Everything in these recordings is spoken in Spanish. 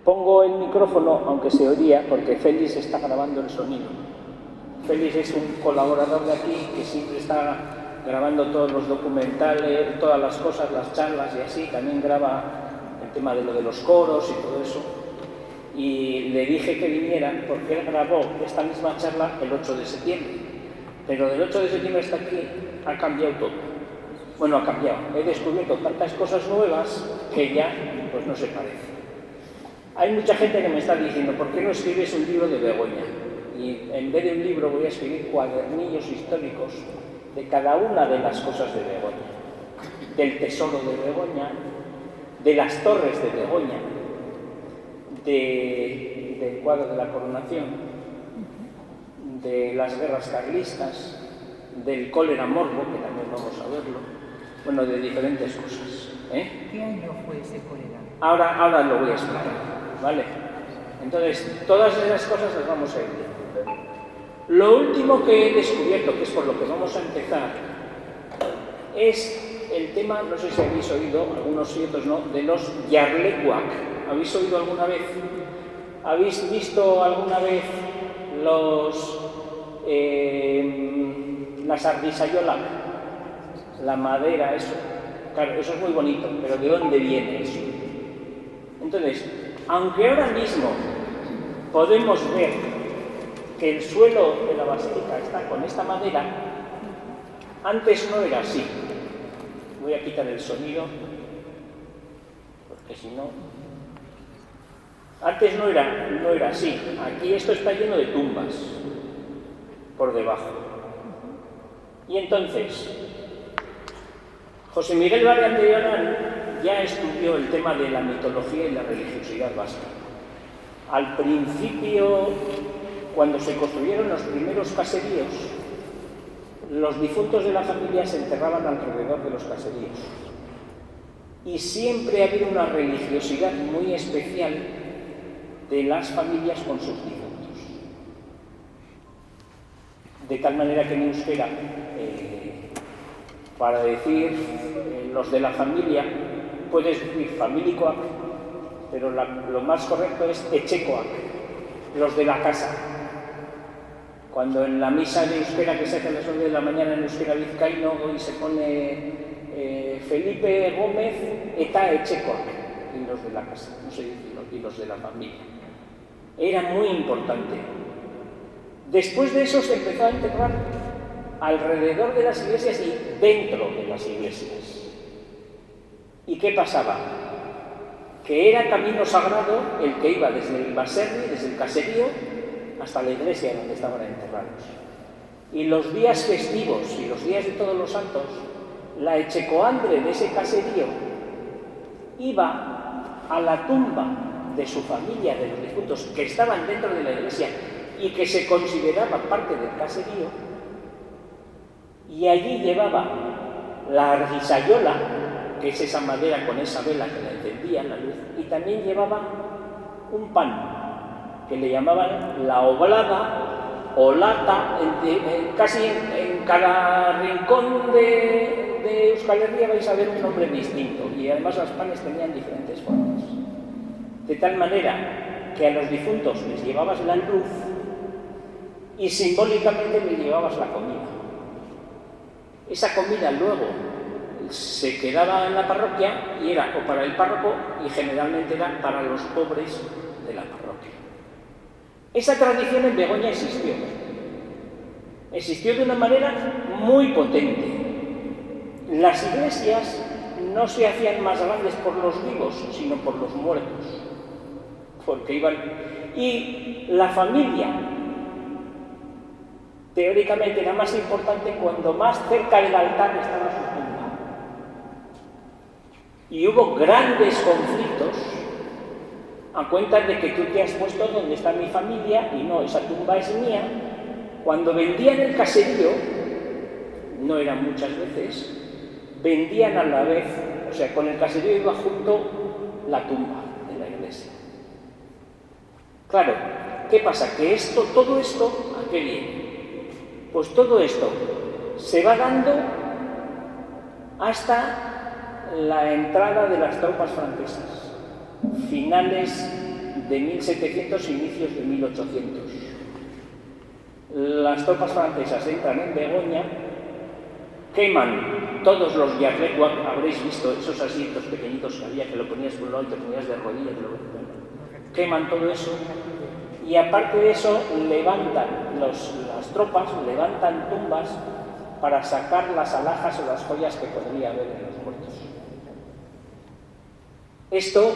Pongo el micrófono, aunque se oiría, porque Félix está grabando el sonido. Félix es un colaborador de aquí que siempre está grabando todos los documentales, todas las cosas, las charlas y así. También graba el tema de lo de los coros y todo eso. Y le dije que viniera porque él grabó esta misma charla el 8 de septiembre. Pero del 8 de septiembre hasta aquí ha cambiado todo. Bueno, ha cambiado. He descubierto tantas cosas nuevas que ya pues no se parece. Hay mucha gente que me está diciendo, ¿por qué no escribes un libro de Begoña? Y en vez de un libro voy a escribir cuadernillos históricos de cada una de las cosas de Begoña. Del tesoro de Begoña, de las torres de Begoña, del cuadro de la coronación, de las guerras carlistas, del cólera morbo, que también vamos a verlo, bueno, de diferentes cosas. ¿Qué año fue ese cólera? Ahora lo voy a explicar, ¿vale? Entonces, todas esas cosas las vamos a ir viendo. Lo último que he descubierto, que es por lo que vamos a empezar, es el tema, no sé si habéis oído, algunos y otros no, de los Yarlecuac. ¿Habéis oído alguna vez? ¿Habéis visto alguna vez las ardisayolac? La madera, eso. Claro, eso es muy bonito, pero ¿de dónde viene eso? Entonces, aunque ahora mismo podemos ver que el suelo de la basílica está con esta madera, antes no era así. Voy a quitar el sonido, porque si no... Antes no era así. Aquí esto está lleno de tumbas por debajo. Y entonces, José Miguel Barrián de Llorán ya estudió el tema de la mitología y la religiosidad vasca. Al principio, cuando se construyeron los primeros caseríos, los difuntos de la familia se enterraban alrededor de los caseríos. Y siempre ha habido una religiosidad muy especial de las familias con sus difuntos. De tal manera que en euskera, para decir los de la familia, puedes decir familicoac, pero lo más correcto es echecoac, los de la casa. Cuando en la misa de euskera que se hace a las 9 de la mañana en euskera vizcaíno, hoy se pone Felipe Gómez eta echecoac, y los de la casa, no sé decirlo, y los de la familia. Era muy importante. Después de eso se empezó a enterrar alrededor de las iglesias y dentro de las iglesias. ¿Y qué pasaba? Que era camino sagrado el que iba desde el baserri, desde el caserío, hasta la iglesia donde estaban enterrados. Y los días festivos y los días de todos los santos, la echecoandre de ese caserío iba a la tumba de su familia, de los difuntos, que estaban dentro de la iglesia y que se consideraban parte del caserío, y allí llevaba la argisayola, que es esa madera con esa vela que la encendía la luz, y también llevaba un pan, que le llamaban la oblada o lata, casi en cada rincón de Euskal Herria vais a ver un nombre distinto, y además los panes tenían diferentes formas. De tal manera que a los difuntos les llevabas la luz y simbólicamente les llevabas la comida. Esa comida luego se quedaba en la parroquia y era o para el párroco y generalmente era para los pobres de la parroquia. Esa tradición en Begoña existió. Existió de una manera muy potente. Las iglesias no se hacían más grandes por los vivos, sino por los muertos. Porque iban... Y la familia, teóricamente, era más importante cuando más cerca del altar estaba su tumba. Y hubo grandes conflictos a cuenta de que tú te has puesto donde está mi familia y no, esa tumba es mía. Cuando vendían el caserío, no eran muchas veces, vendían a la vez, o sea, con el caserío iba junto la tumba de la iglesia. Claro, ¿qué pasa? Que todo esto, ¿a qué viene? Pues todo esto se va dando hasta la entrada de las tropas francesas, finales de 1700 inicios de 1800. Las tropas francesas entran en Begoña, queman todos los yarlecuac, habréis visto esos asientos pequeñitos que había, que lo ponías por un lado y te ponías de rodillas, queman todo eso, y aparte de eso levantan las tropas, levantan tumbas para sacar las alhajas o las joyas que podría haber en los muertos. Esto,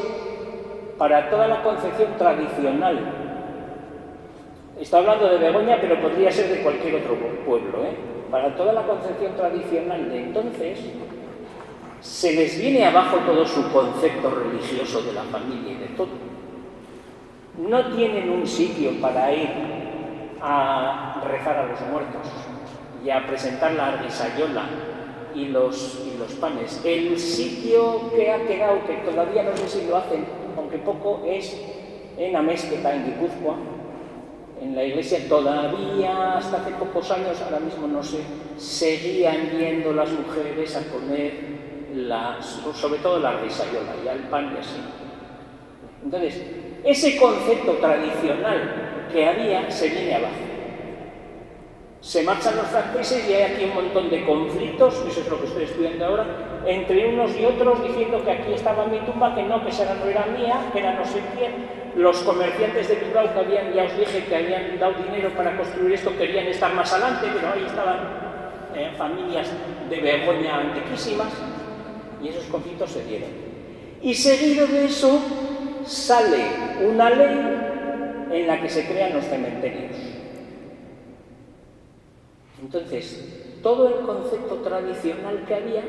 para toda la concepción tradicional, está hablando de Begoña, pero podría ser de cualquier otro pueblo, Para toda la concepción tradicional de entonces, se les viene abajo todo su concepto religioso de la familia y de todo. No tienen un sitio para ir a rezar a los muertos y a presentar la argisayola y los panes. El sitio que ha quedado, que todavía no sé si lo hacen, aunque poco, es en Amezqueta, en Guipúzcoa. En la iglesia todavía, hasta hace pocos años, ahora mismo no sé, seguían yendo las mujeres a comer, sobre todo la argisayola, ya el pan y así. Entonces, ese concepto tradicional que había se viene abajo. Se marchan los franceses y hay aquí un montón de conflictos, eso es lo que estoy estudiando ahora, entre unos y otros, diciendo que aquí estaba mi tumba, que no, que esa no era mía, que era no sé quién. Los comerciantes de Bilbao, que habían, ya os dije, que habían dado dinero para construir esto, querían estar más adelante, pero ahí estaban familias de Begoña antiquísimas, y esos conflictos se dieron. Y seguido de eso sale una ley en la que se crean los cementerios. Entonces, todo el concepto tradicional que había,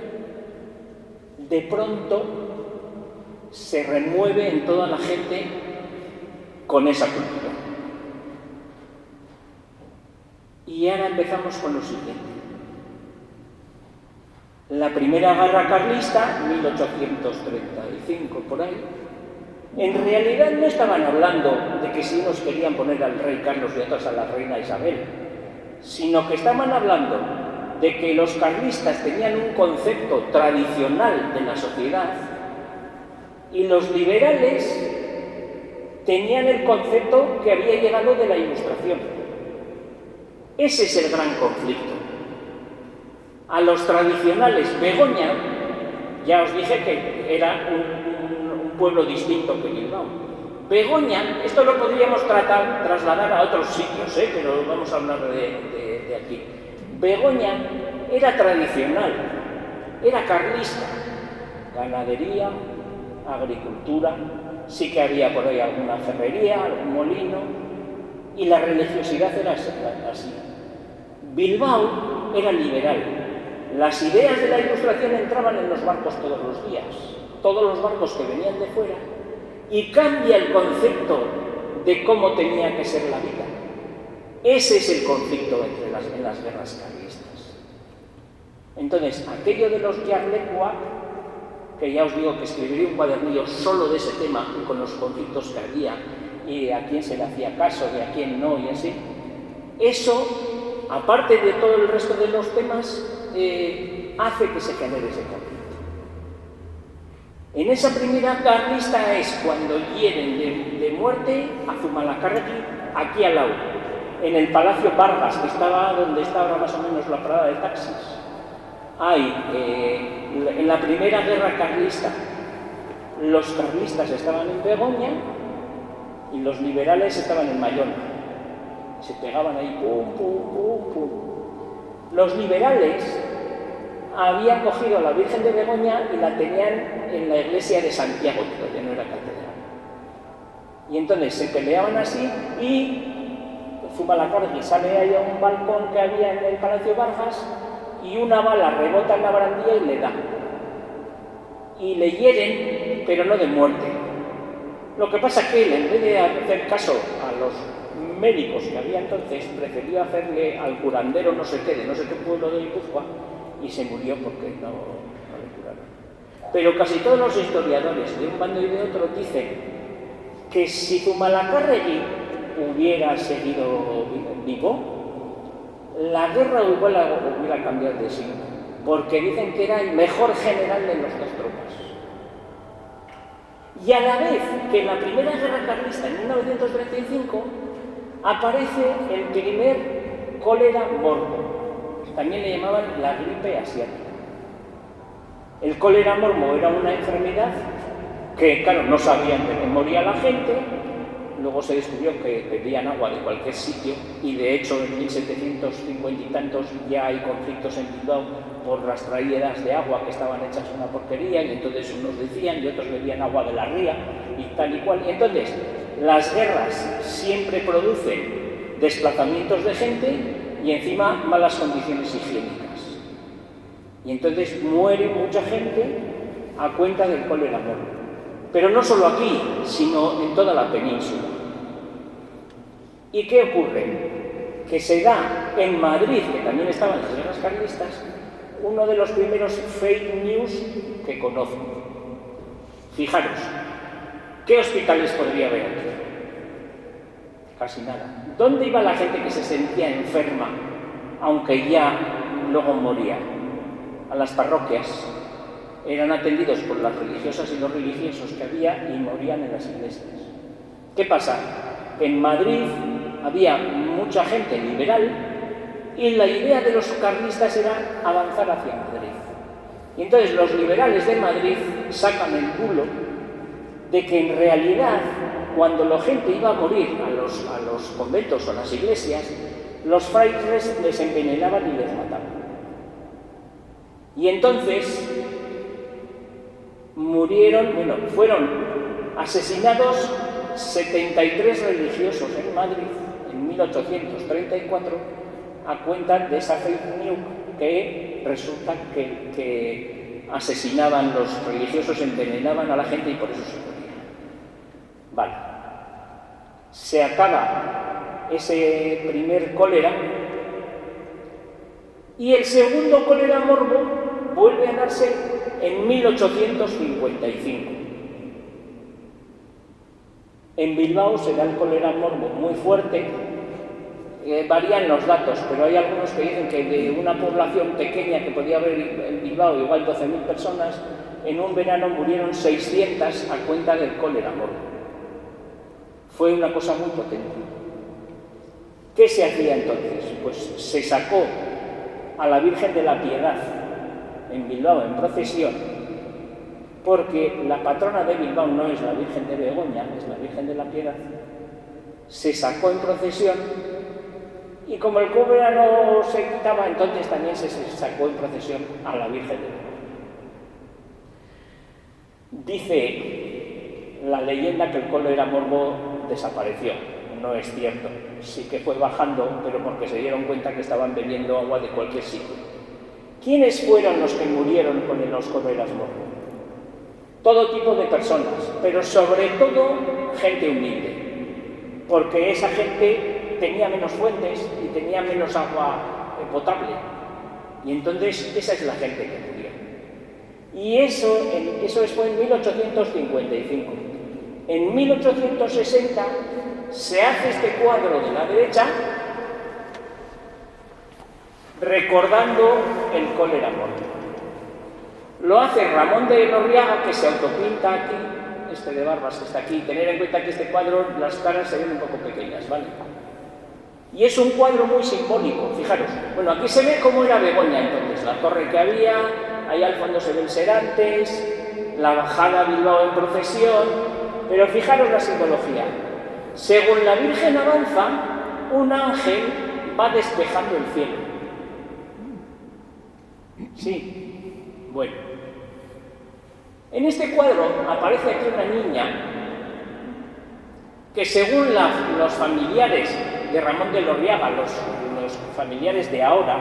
de pronto se remueve en toda la gente con esa cultura. Y ahora empezamos con lo siguiente. La primera guerra carlista, 1835 por ahí, en realidad no estaban hablando de que si unos querían poner al rey Carlos y otros a la reina Isabel, sino que estaban hablando de que los carlistas tenían un concepto tradicional de la sociedad y los liberales tenían el concepto que había llegado de la Ilustración. Ese es el gran conflicto. A los tradicionales, Begoña, ya os dije que era un pueblo distinto que Bilbao. Begoña, esto lo podríamos trasladar a otros sitios, pero vamos a hablar de aquí. Begoña era tradicional, era carlista, ganadería, agricultura, sí que había por ahí alguna ferrería, algún molino, y la religiosidad era así. Bilbao era liberal. Las ideas de la Ilustración entraban en los barcos todos los días, todos los barcos que venían de fuera, y cambia el concepto de cómo tenía que ser la vida. Ese es el conflicto en las guerras carlistas. Entonces, aquello de los yarlecuac, que ya os digo que escribiría un cuadernillo solo de ese tema, con los conflictos que había, y a quién se le hacía caso y a quién no, y así, eso, aparte de todo el resto de los temas, hace que se genere ese conflicto. En esa primera carlista es cuando hieren de muerte a Zumalacárregui, aquí al lado, en el Palacio Vargas, que estaba donde está ahora más o menos la parada de taxis. En la primera guerra carlista, los carlistas estaban en Begoña y los liberales estaban en Mayona. Se pegaban ahí, pum, pum, pum, pum. Los liberales habían cogido a la Virgen de Begoña y la tenían en la iglesia de Santiago, que todavía no era catedral. Y entonces se peleaban así y Zumalacárregui sale ahí a un balcón que había en el Palacio Vargas y una bala rebota en la barandilla y le da. Y le hieren, pero no de muerte. Lo que pasa es que él, en vez de hacer caso a los médicos que había entonces, prefirió hacerle al curandero no sé qué, de no sé qué pueblo de Guipúzcoa, y se murió porque no le curaron. Pero casi todos los historiadores de un bando y de otro dicen que si Zumalacárregui hubiera seguido vivo, la guerra hubiera cambiado de signo, porque dicen que era el mejor general de las dos tropas. Y a la vez que en la Primera Guerra Carlista, en 1935, aparece el primer cólera morbo. También le llamaban la gripe asiática. El cólera morbo era una enfermedad que, claro, no sabían de qué moría la gente. Luego se descubrió que bebían agua de cualquier sitio y de hecho en 1750 y tantos ya hay conflictos en Bilbao por las traídas de agua que estaban hechas una porquería, y entonces unos decían y otros bebían agua de la ría y tal y cual. Y entonces las guerras siempre producen desplazamientos de gente y encima malas condiciones higiénicas. Y entonces muere mucha gente a cuenta del cólera morbo. Pero no solo aquí, sino en toda la península. ¿Y qué ocurre? Que se da en Madrid, que también estaban las guerras carlistas, uno de los primeros fake news que conozco. Fijaros, ¿qué hospitales podría haber aquí? Casi nada. ¿Dónde iba la gente que se sentía enferma, aunque ya luego moría? A las parroquias. Eran atendidos por las religiosas y los religiosos que había y morían en las iglesias. ¿Qué pasa? En Madrid había mucha gente liberal y la idea de los carlistas era avanzar hacia Madrid. Y entonces los liberales de Madrid sacan el bulo de que en realidad cuando la gente iba a morir a los conventos o a las iglesias, los frailes les envenenaban y les mataban. Y entonces fueron asesinados 73 religiosos en Madrid en 1834 a cuenta de esa fake news que resulta que asesinaban los religiosos, envenenaban a la gente y por eso se morían. Vale. Se acaba ese primer cólera y el segundo cólera morbo vuelve a darse en 1855. En Bilbao se da el cólera morbo muy fuerte, varían los datos, pero hay algunos que dicen que de una población pequeña que podía haber en Bilbao, igual 12.000 personas, en un verano murieron 600 a cuenta del cólera morbo. Fue una cosa muy potente. ¿Qué se hacía entonces? Pues se sacó a la Virgen de la Piedad en Bilbao en procesión, porque la patrona de Bilbao no es la Virgen de Begoña, es la Virgen de la Piedad. Se sacó en procesión y como el cólera no se quitaba, entonces también se sacó en procesión a la Virgen de Begoña. Dice la leyenda que el cólera morbo desapareció. No es cierto, sí que fue bajando, pero porque se dieron cuenta que estaban bebiendo agua de cualquier sitio. ¿Quiénes fueron los que murieron con los cóleras morbo? Todo tipo de personas, pero sobre todo gente humilde, porque esa gente tenía menos fuentes y tenía menos agua potable. Y entonces esa es la gente que murió. Y eso fue en 1855. En 1860 se hace este cuadro de la derecha recordando el cólera morbo. Lo hace Ramón de Lorriaga, que se autopinta aquí, este de barbas que está aquí. Tener en cuenta que este cuadro, las caras se ven un poco pequeñas, ¿vale? Y es un cuadro muy simbólico, fijaros. Bueno, aquí se ve cómo era Begoña entonces, la torre que había, ahí al fondo se ven Serantes, la bajada a Bilbao en procesión, pero fijaros la simbología. Según la Virgen avanza, un ángel va despejando el cielo. Sí, bueno. En este cuadro aparece aquí una niña que según los familiares de Ramón de Lorriaga, los familiares de ahora,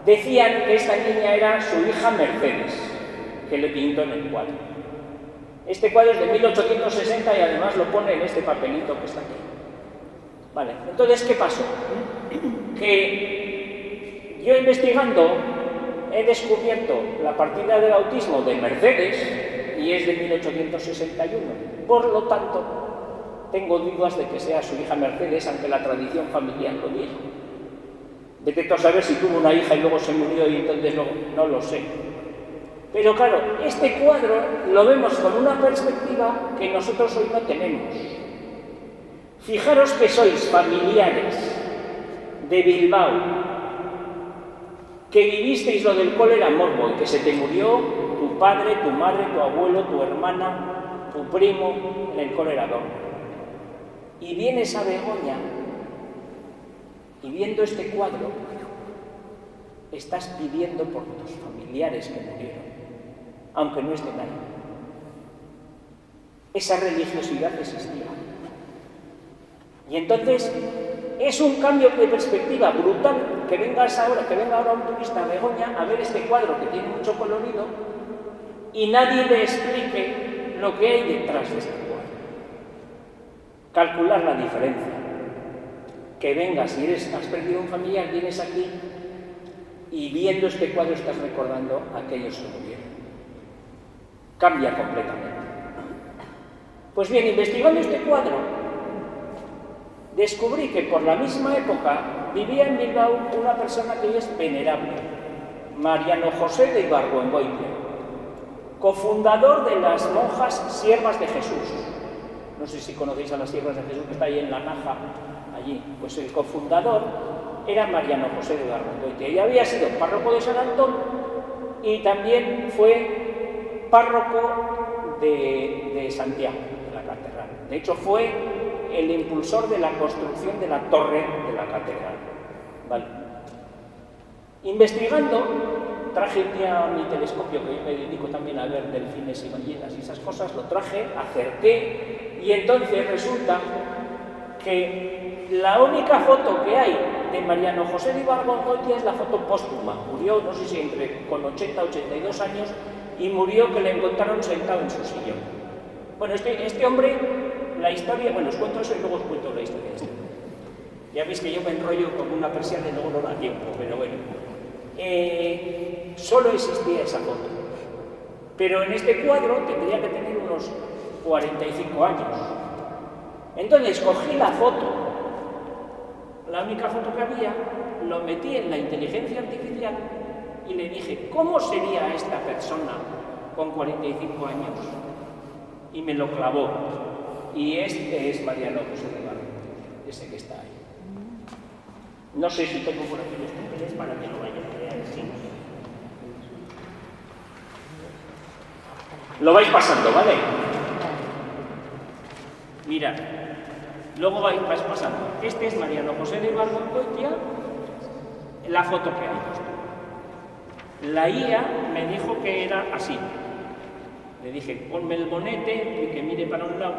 decían que esta niña era su hija Mercedes, que le pintó en el cuadro. Este cuadro es de 1860 y además lo pone en este papelito que está aquí. Vale, entonces, ¿qué pasó? Que yo investigando he descubierto la partida de bautismo de Mercedes y es de 1861. Por lo tanto, tengo dudas de que sea su hija Mercedes, aunque la tradición familiar lo dijo. Vete tú a saber si tuvo una hija y luego se murió y entonces no lo sé. Pero claro, este cuadro lo vemos con una perspectiva que nosotros hoy no tenemos. Fijaros que sois familiares de Bilbao, que vivisteis lo del cólera morbo y que se te murió tu padre, tu madre, tu abuelo, tu hermana, tu primo en el cólera morbo. Y vienes a Begoña y viendo este cuadro estás pidiendo por tus familiares que murieron, aunque no estén ahí. Esa religiosidad existía. Y entonces es un cambio de perspectiva brutal que venga ahora un turista a Begoña a ver este cuadro que tiene mucho colorido y nadie le explique lo que hay detrás de este cuadro. Calcular la diferencia. Que vengas, si has perdido un familiar, vienes aquí y viendo este cuadro estás recordando a aquellos que murieron. Cambia completamente. Pues bien, investigando este cuadro, descubrí que por la misma época vivía en Bilbao una persona que hoy es venerable, Mariano José de Ibargüengoitia, cofundador de las monjas Siervas de Jesús. No sé si conocéis a las Siervas de Jesús, que está ahí en la Naja, allí. Pues el cofundador era Mariano José de Ibargüengoitia y había sido párroco de San Antón y también fue párroco de Santiago, de la catedral. De hecho, fue el impulsor de la construcción de la torre de la catedral. ¿Vale? Investigando, traje un día mi telescopio, que yo me dedico también a ver delfines y ballenas y esas cosas, lo traje, acerqué, y entonces resulta que la única foto que hay de Mariano José de Ibargüengoitia es la foto póstuma. Murió, no sé si con 80 o 82 años, y murió que le encontraron sentado en su sillón. Bueno, este hombre, la historia, bueno, os cuento eso y luego os cuento la historia de este. Ya veis que yo me enrollo como una persiana y luego no da tiempo, pero bueno. Solo existía esa foto. Pero en este cuadro tendría que tener unos 45 años. Entonces cogí la foto, la única foto que había, lo metí en la inteligencia artificial y le dije, ¿cómo sería esta persona con 45 años? Y me lo clavó. Y este es Mariano José de Ibargüengoitia, ese que está ahí. No sé si tengo por aquí los papeles para que lo vayan a leer. Sí. Lo vais pasando, ¿vale? Mirad, luego vais pasando. Este es Mariano José de Ibargüengoitia, la foto que hay. La IA me dijo que era así. Le dije, ponme el bonete y que mire para un lado.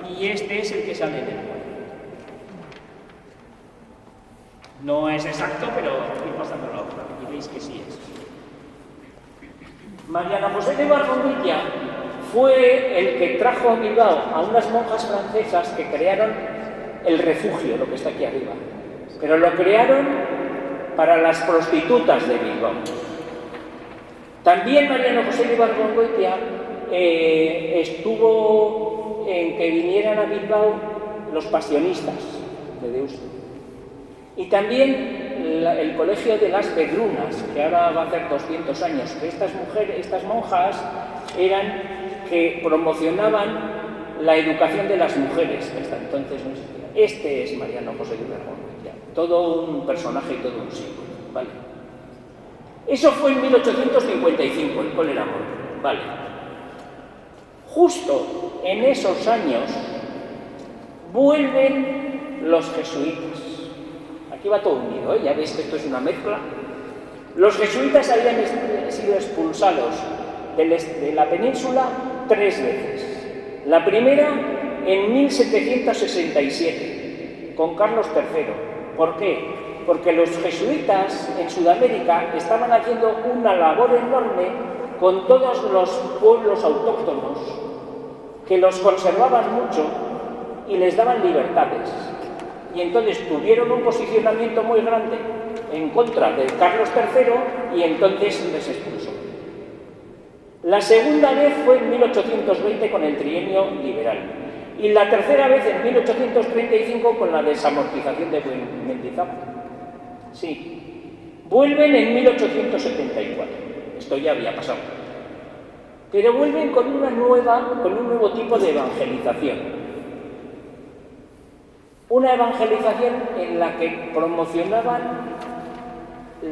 Y este es el que sale del cuadro. No es exacto, pero estoy pasando la otra y veis que sí es. Mariano José de Ibargüengoitia fue el que trajo a Bilbao a unas monjas francesas que crearon el refugio, lo que está aquí arriba. Pero lo crearon para las prostitutas de Bilbao. También Mariano José de Ibargüengoitia estuvo en que vinieran a Bilbao los pasionistas de Deusto. Y también el colegio de las Vedrunas, que ahora va a hacer 200 años, que estas monjas eran que promocionaban la educación de las mujeres, que hasta entonces no existía. Este es Mariano José de Ibargüengoitia, todo un personaje y todo un símbolo, ¿vale? Eso fue en 1855, el cólera morbo, ¿vale? Justo en esos años vuelven los jesuitas. Aquí va todo unido, ¿eh? Ya veis que esto es una mezcla. Los jesuitas habían sido expulsados de la península 3 veces. La primera en 1767, con Carlos III. ¿Por qué? Porque los jesuitas en Sudamérica estaban haciendo una labor enorme con todos los pueblos autóctonos, que los conservaban mucho y les daban libertades. Y entonces tuvieron un posicionamiento muy grande en contra de Carlos III y entonces les expulsó. La segunda vez fue en 1820 con el trienio liberal y la tercera vez en 1835 con la desamortización de Mendizábal. Sí, vuelven en 1874. Esto ya había pasado. pero vuelven con un nuevo tipo de evangelización. Una evangelización en la que promocionaban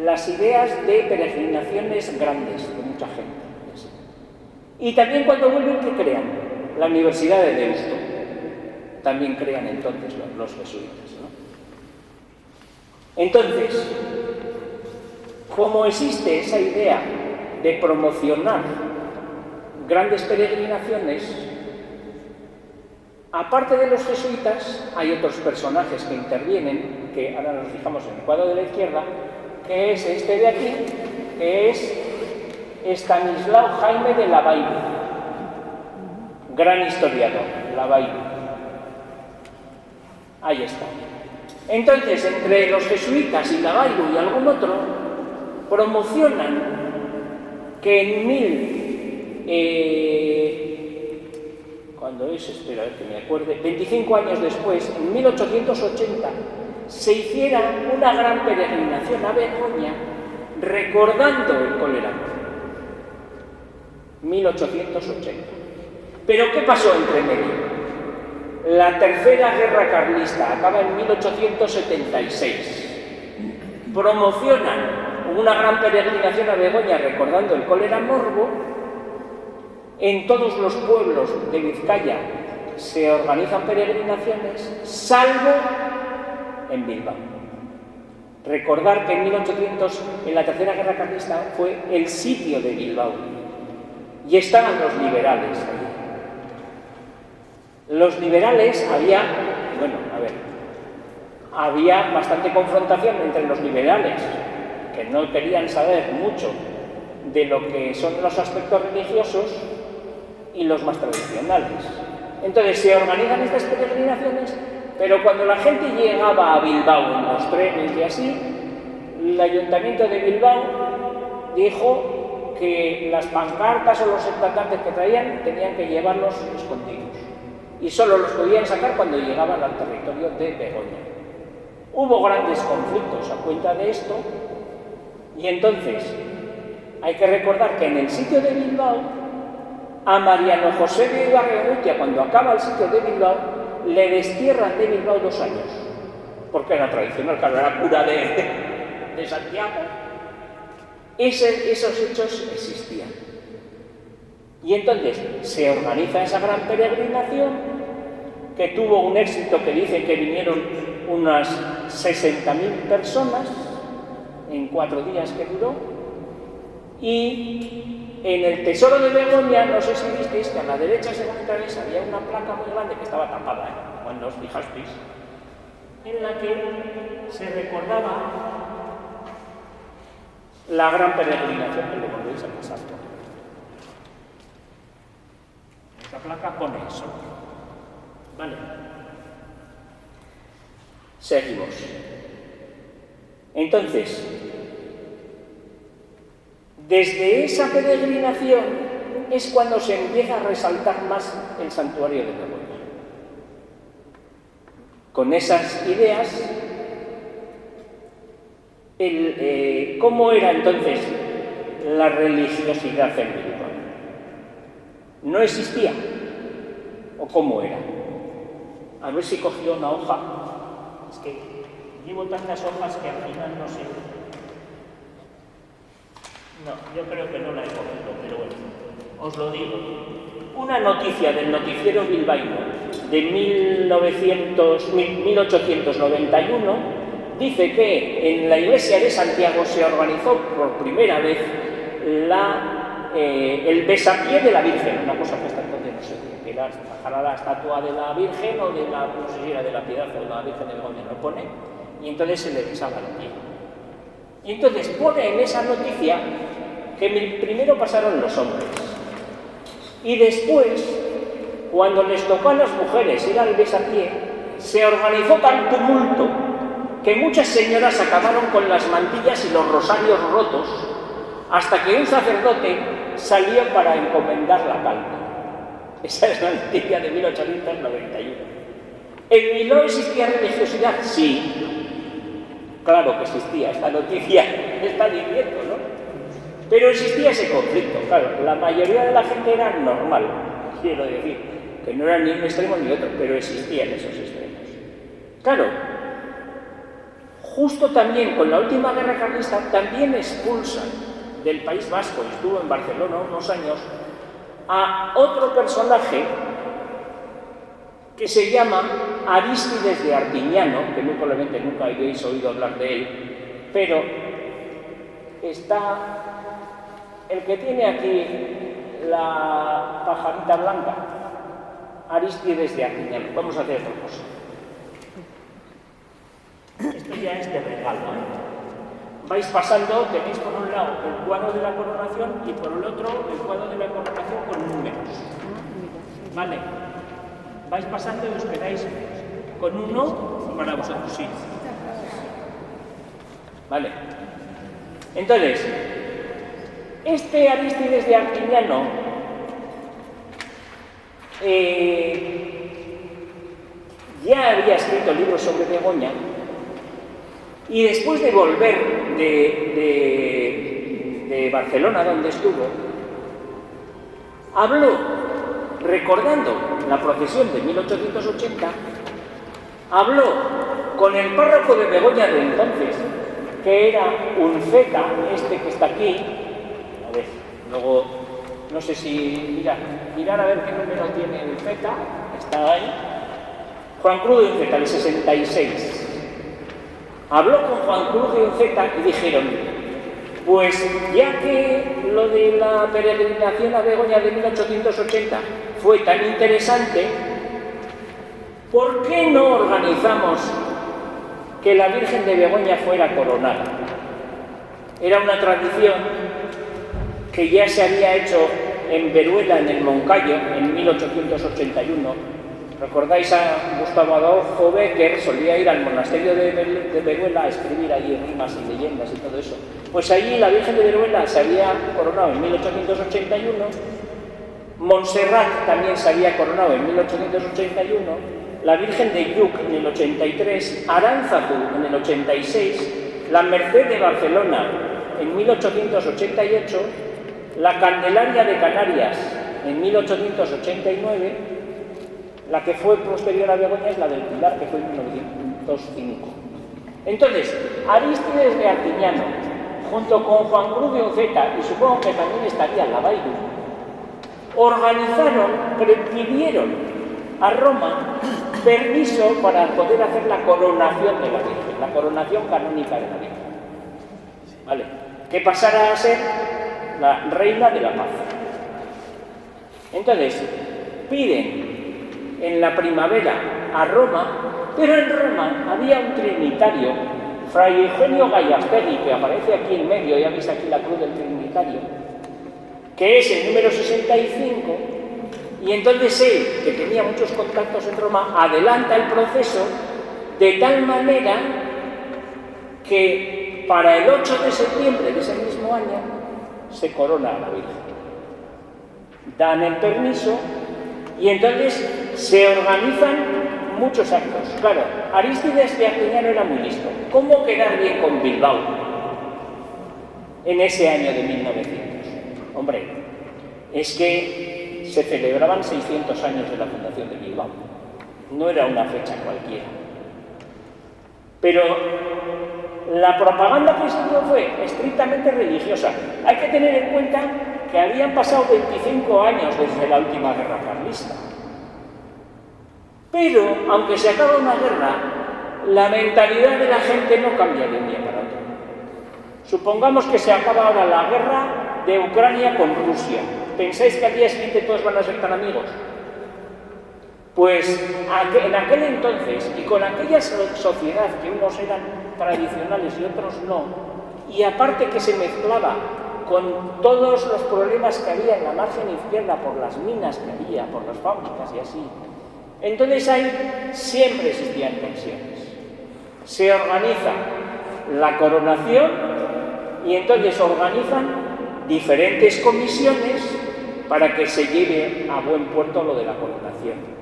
las ideas de peregrinaciones grandes de mucha gente. Y también cuando vuelven, ¿qué crean? La Universidad de Deusto. También crean entonces los jesuitas, ¿no? Entonces, como existe esa idea de promocionar grandes peregrinaciones, aparte de los jesuitas, hay otros personajes que intervienen, que ahora nos fijamos en el cuadro de la izquierda, que es este de aquí, que es Estanislao Jaime de Lavalle, gran historiador, Lavalle. Ahí está. Entonces, entre los jesuitas y Lavalle y algún otro, promocionan que ¿cuándo es? Espera, a ver que me acuerde. 25 años después, en 1880, se hiciera una gran peregrinación a Begoña recordando el cólera. 1880. Pero ¿qué pasó entre medio? La Tercera Guerra Carlista acaba en 1876. Promocionan una gran peregrinación a Begoña recordando el cólera morbo. En todos los pueblos de Vizcaya se organizan peregrinaciones, salvo en Bilbao. Recordar que en 1800, en la Tercera Guerra Carlista, fue el sitio de Bilbao. Y estaban los liberales allí. Los liberales había bastante confrontación entre los liberales, que no querían saber mucho de lo que son los aspectos religiosos, y los más tradicionales. Entonces se organizan estas peregrinaciones, pero cuando la gente llegaba a Bilbao en los trenes y así, el Ayuntamiento de Bilbao dijo que las pancartas o los estandartes que traían tenían que llevarlos escondidos y solo los podían sacar cuando llegaban al territorio de Begoña. Hubo grandes conflictos a cuenta de esto, y entonces hay que recordar que en el sitio de Bilbao, a Mariano José de Ibarregüengoitia, cuando acaba el sitio de Bilbao, le destierran de Bilbao 2 años, porque era tradicional, claro, era cura de Santiago. Esos hechos existían. Y entonces se organiza esa gran peregrinación, que tuvo un éxito que dicen que vinieron unas 60.000 personas en 4 días que duró, y en el Tesoro de Begoña, no sé si visteis que a la derecha, según entráis, había una placa muy grande que estaba tapada, cuando os fijasteis, en la que se recordaba la gran peregrinación, que lo volvéis a pasar. Esta placa pone eso. Vale. Seguimos. Entonces, desde esa peregrinación es cuando se empieza a resaltar más el santuario de Begoña. Con esas ideas, ¿cómo era entonces la religiosidad en Bilbao? ¿No existía? ¿O cómo era? A ver si cogió una hoja. Es que llevo tantas hojas que al final no sé. No, yo creo que no la he cogido, pero bueno, os lo digo. Una noticia del noticiero bilbaíno de 1891 dice que en la iglesia de Santiago se organizó por primera vez el besapié de la Virgen, una cosa que hasta entonces no se veía, que era bajar la estatua de la Virgen o de la, no sé si era de la Piedad o de la Virgen de Begoña, lo pone, y entonces se le besaba el pie. Y entonces pone en esa noticia que primero pasaron los hombres y después, cuando les tocó a las mujeres ir al besapié, se organizó tal tumulto que muchas señoras acabaron con las mantillas y los rosarios rotos, hasta que un sacerdote salió para encomendar la calma. Esa es la noticia de 1891. ¿En Bilbao existía religiosidad? Sí. Claro que existía, esta noticia está diciendo, ¿no? Pero existía ese conflicto, claro, la mayoría de la gente era normal, quiero decir, que no era ni un extremo ni otro, pero existían esos extremos. Claro, justo también con la última guerra carlista también expulsan del País Vasco, estuvo en Barcelona unos años, a otro personaje que se llama Arístides de Artiñano, que muy probablemente nunca habéis oído hablar de él, pero está el que tiene aquí la pajarita blanca, Arístides de Artiñano. Vamos a hacer otra cosa. Esto ya es de regalo, Vais pasando, tenéis por un lado el cuadro de la coronación y por el otro el cuadro de la coronación con números. ¿Vale? Vais pasando y os quedáis con uno para vosotros, sí. ¿Vale? Entonces, este Arístides de Artiñano ya había escrito libros sobre Begoña y después de volver de Barcelona, donde estuvo, habló, recordando la procesión de 1880, habló con el párroco de Begoña de entonces, que era Unceta, este que está aquí. A ver, luego, no sé si... Mirad a ver qué número tiene Unceta, está ahí. Juan Cruz de Unceta, el 66. Habló con Juan Cruz de Unceta y dijeron, pues ya que lo de la peregrinación a Begoña de 1880 fue tan interesante, ¿por qué no organizamos que la Virgen de Begoña fuera coronada? Era una tradición que ya se había hecho en Veruela, en el Moncayo, en 1881. ¿Recordáis a Gustavo Adolfo Bécquer? Solía ir al monasterio de Veruela a escribir allí rimas y leyendas y todo eso. Pues allí la Virgen de Veruela se había coronado en 1881, Montserrat también se había coronado en 1881, la Virgen de Lluc en el 83, Aránzazu en el 86, la Merced de Barcelona en 1888, la Candelaria de Canarias en 1889, la que fue posterior a Begoña es la del Pilar, que fue en 1905. Entonces, Arístides de Artiñano, junto con Juan Cruz de Unceta, y supongo que también estaría la Baidu, pidieron a Roma permiso para poder hacer la coronación de la Virgen, la coronación canónica de la Virgen. ¿Vale? Que pasara a ser la reina de la paz. Entonces, piden en la primavera a Roma, pero en Roma había un trinitario, Fray Eugenio Gallastegui, que aparece aquí en medio, ya veis aquí la cruz del trinitario, que es el número 65, y entonces él, que tenía muchos contactos en Roma, adelanta el proceso de tal manera que para el 8 de septiembre de ese mismo año se corona a la Virgen. Dan el permiso y entonces se organizan muchos actos. Claro, Arístides de Artiñano era muy listo. ¿Cómo quedar bien con Bilbao en ese año de 1900? Hombre, es que se celebraban 600 años de la fundación de Bilbao. No era una fecha cualquiera. Pero la propaganda que se dio fue estrictamente religiosa. Hay que tener en cuenta que habían pasado 25 años desde la última guerra carlista. Pero, aunque se acaba una guerra, la mentalidad de la gente no cambia de un día para otro. Supongamos que se acaba ahora la guerra de Ucrania con Rusia. ¿Pensáis que al día siguiente todos van a ser tan amigos? Pues en aquel entonces, y con aquella sociedad que unos eran tradicionales y otros no, y aparte que se mezclaba con todos los problemas que había en la margen izquierda por las minas que había, por las fábricas y así, entonces ahí siempre existían tensiones. Se organiza la coronación y entonces organizan diferentes comisiones para que se lleve a buen puerto lo de la coronación.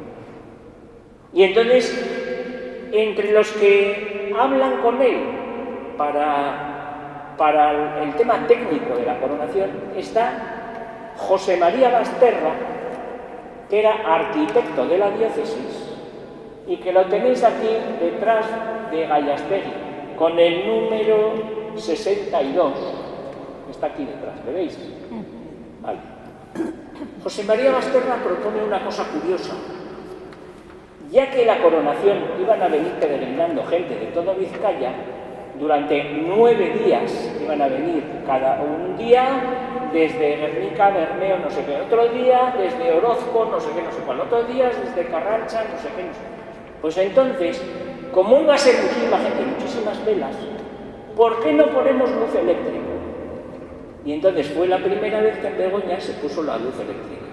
Y entonces, entre los que hablan con él para para el tema técnico de la coronación está José María Basterra, que era arquitecto de la diócesis y que lo tenéis aquí detrás de Gallastegui, con el número 62. Está aquí detrás, ¿le veis? Vale. José María Basterra propone una cosa curiosa. Ya que la coronación iban a venir peregrinando gente de todo Vizcaya, durante 9 días iban a venir cada un día desde Guernica, Bermeo, no sé qué, otro día desde Orozco, no sé qué, no sé cuál, otro día desde Carrancha, no sé qué, no sé qué. Pues entonces, como iba a ser muchísima gente y muchísimas velas, ¿por qué no ponemos luz eléctrica? Y entonces fue la primera vez que en Begoña se puso la luz eléctrica,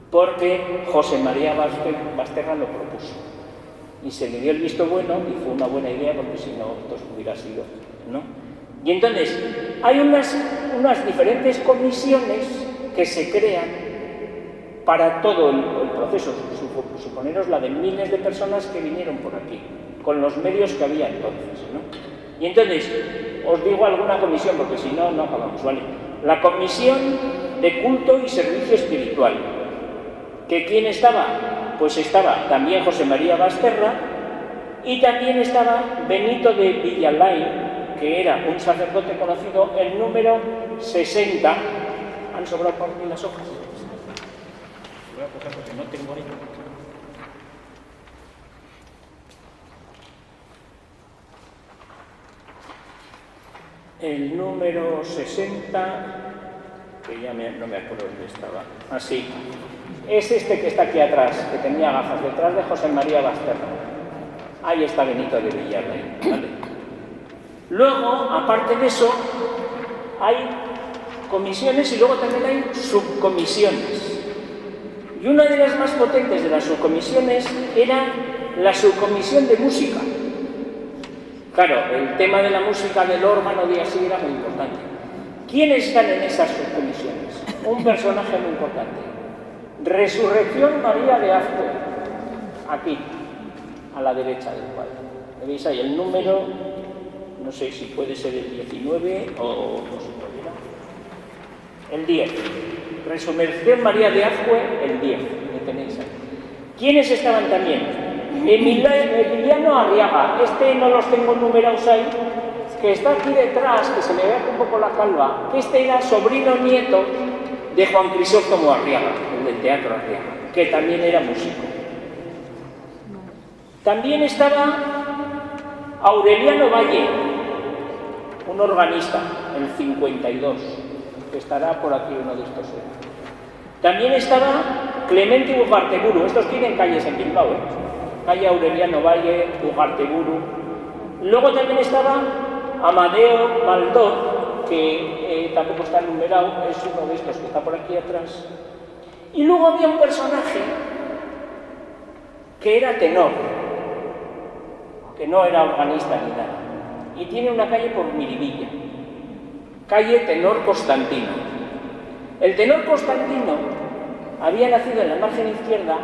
porque José María Basterra lo propuso. Y se le dio el visto bueno y fue una buena idea, porque si no, esto hubiera sido, ¿no? Y entonces, hay unas diferentes comisiones que se crean para todo el proceso. Suponeros la de miles de personas que vinieron por aquí, con los medios que había entonces, ¿no? Y entonces, os digo alguna comisión, porque si no, no acabamos, ¿vale? La Comisión de Culto y Servicio Espiritual. ¿Que quién estaba? Pues estaba también José María Basterra y también estaba Benito de Villalain, que era un sacerdote conocido, el número 60. ¿Han sobrado por mí las hojas? Voy a coger porque no tengo ahí. El número 60, que ya no me acuerdo dónde estaba. Así. Es este que está aquí atrás, que tenía gafas, detrás de José María Basterra. Ahí está Benito de Villarreal, ¿vale? Luego, aparte de eso, hay comisiones y luego también hay subcomisiones. Y una de las más potentes de las subcomisiones era la subcomisión de música. Claro, el tema de la música del órgano de así era muy importante. ¿Quiénes están en esas subcomisiones? Un personaje muy importante. Resurrección María de Azcue, aquí, a la derecha del cuadro. ¿Veis ahí el número? No sé si puede ser el 19 o no sé cuál era. El 10. Resurrección María de Azcue, el 10, que tenéis ahí. ¿Quiénes estaban también? Emiliano Arriaga, este no los tengo numerados ahí, que está aquí detrás, que se le ve un poco la calva, que este era sobrino nieto de Juan Crisóstomo Arriaga, el del Teatro Arriaga, que también era músico. También estaba Aureliano Valle, un organista, el 52, que estará por aquí uno de estos. También estaba Clemente Ugarteburu, estos tienen calles en Bilbao, calle Aureliano Valle, Ugarteburu. Luego también estaba Amadeo Baldor, que tampoco está numerado, es uno de estos que está por aquí atrás. Y luego había un personaje que era tenor, que no era organista ni nada, y tiene una calle por Miribilla, calle Tenor Constantino. El tenor Constantino había nacido en la margen izquierda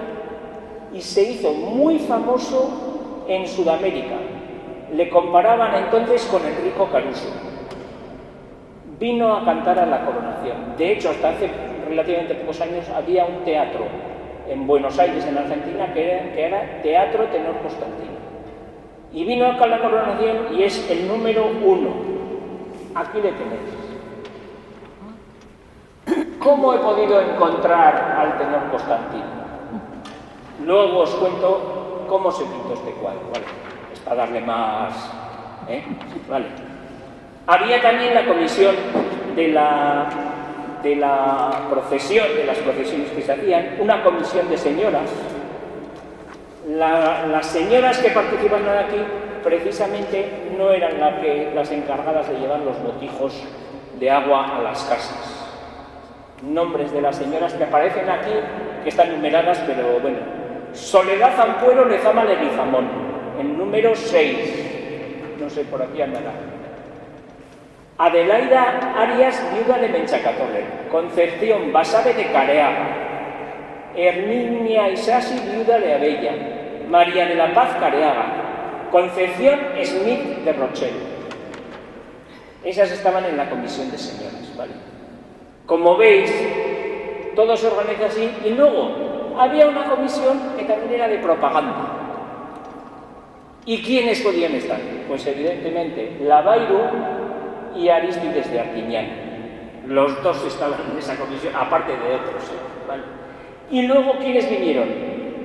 y se hizo muy famoso en Sudamérica. Le comparaban entonces con Enrico Caruso. Vino a cantar a la coronación. De hecho, hasta hace relativamente pocos años había un teatro en Buenos Aires, en Argentina, que era Teatro Tenor Constantino. Y vino acá a la coronación y es el número 1. Aquí le tenéis. ¿Cómo he podido encontrar al tenor Constantino? Luego os cuento cómo se pintó este cuadro, ¿vale? Es para darle más... Vale. Había también la comisión de la procesión, de las procesiones que se hacían, una comisión de señoras. Las señoras que participaban aquí precisamente no eran las encargadas de llevar los botijos de agua a las casas. Nombres de las señoras que aparecen aquí, que están numeradas, pero bueno. Soledad Zampuero Lezama Leguizamón, el número 6. No sé, por aquí andará. Adelaida Arias, viuda de Menchacatorre. Concepción Basabe de Careaga. Herminia Isasi, viuda de Abella. María de la Paz Careaga. Concepción Smith de Rochelle. Esas estaban en la comisión de señoras, ¿vale? Como veis, todo se organiza así. Y luego había una comisión que también era de propaganda. ¿Y quiénes podían estar? Pues evidentemente Lavairu y Arístides de Arquiñán. Los dos estaban en esa comisión, aparte de otros, ¿vale? Y luego, ¿quiénes vinieron?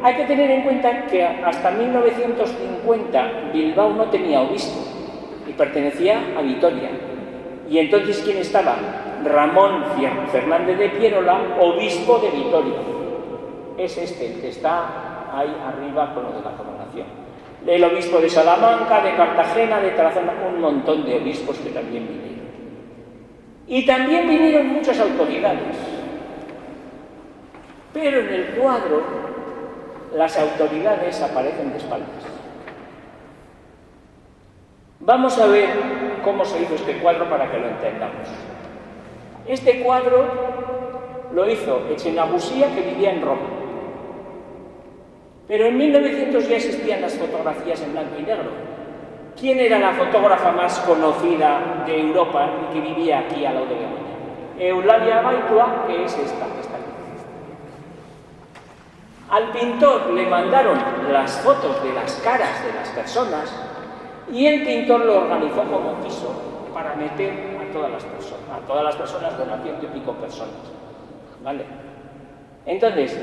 Hay que tener en cuenta que hasta 1950 Bilbao no tenía obispo y pertenecía a Vitoria. Y entonces, ¿quién estaba? Ramón Fernández de Pierola, obispo de Vitoria. Es este, el que está ahí arriba con lo de la coronación. El obispo de Salamanca, de Cartagena, de Tarazona, un montón de obispos que también vinieron. Y también vinieron muchas autoridades. Pero en el cuadro, las autoridades aparecen de espaldas. Vamos a ver cómo se hizo este cuadro para que lo entendamos. Este cuadro lo hizo Echenagusía, que vivía en Roma. Pero en 1900 ya existían las fotografías en blanco y negro. ¿Quién era la fotógrafa más conocida de Europa y que vivía aquí al lado de Begoña? Eulalia Gaitua, que es esta que está aquí. Al pintor le mandaron las fotos de las caras de las personas y el pintor lo organizó como quiso para meter a todas las personas, de unas 100 y pico personas. ¿Vale? Entonces,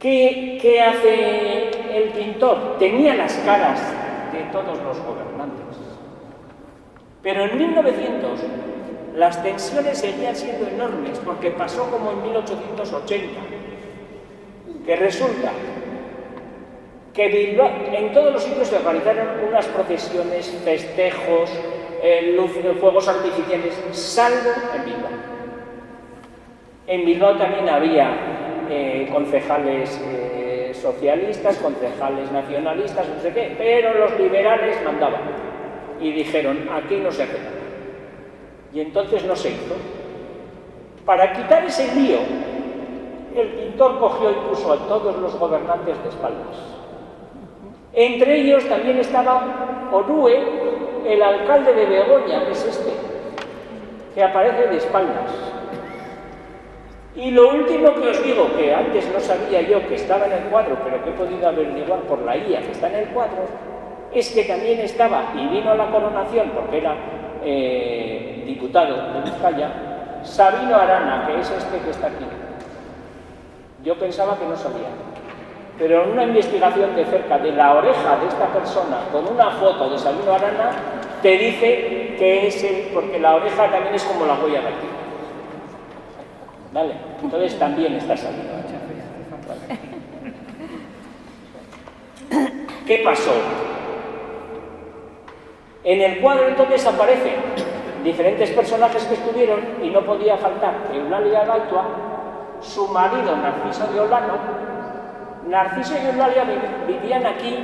¿qué hace el pintor? Tenía las caras de todos los gobernantes. Pero en 1900 las tensiones seguían siendo enormes, porque pasó como en 1880, que resulta que en todos los sitios se organizaron unas procesiones, festejos, fuegos artificiales, salvo en Bilbao. En Bilbao también había concejales socialistas, concejales nacionalistas, no sé qué, pero los liberales mandaban y dijeron, aquí no se hace nada. Y entonces no se hizo. Para quitar ese lío, el pintor cogió y puso a todos los gobernantes de espaldas. Entre ellos también estaba Orue, el alcalde de Begoña, que es este, que aparece de espaldas. Y lo último que os digo, que antes no sabía yo que estaba en el cuadro, pero que he podido averiguar por la IA que está en el cuadro, es que también estaba, y vino a la coronación, porque era diputado de Vizcaya, Sabino Arana, que es este que está aquí. Yo pensaba que no sabía, pero en una investigación de cerca de la oreja de esta persona, con una foto de Sabino Arana, te dice que es él, porque la oreja también es como la huella dactilar. ¿Vale? Entonces también está Sabino Arana. ¿Vale? ¿Qué pasó? En el cuadro entonces aparecen diferentes personajes que estuvieron y no podía faltar Eulalia Gaitua, su marido Narciso de Olano. Narciso y Eulalia vivían aquí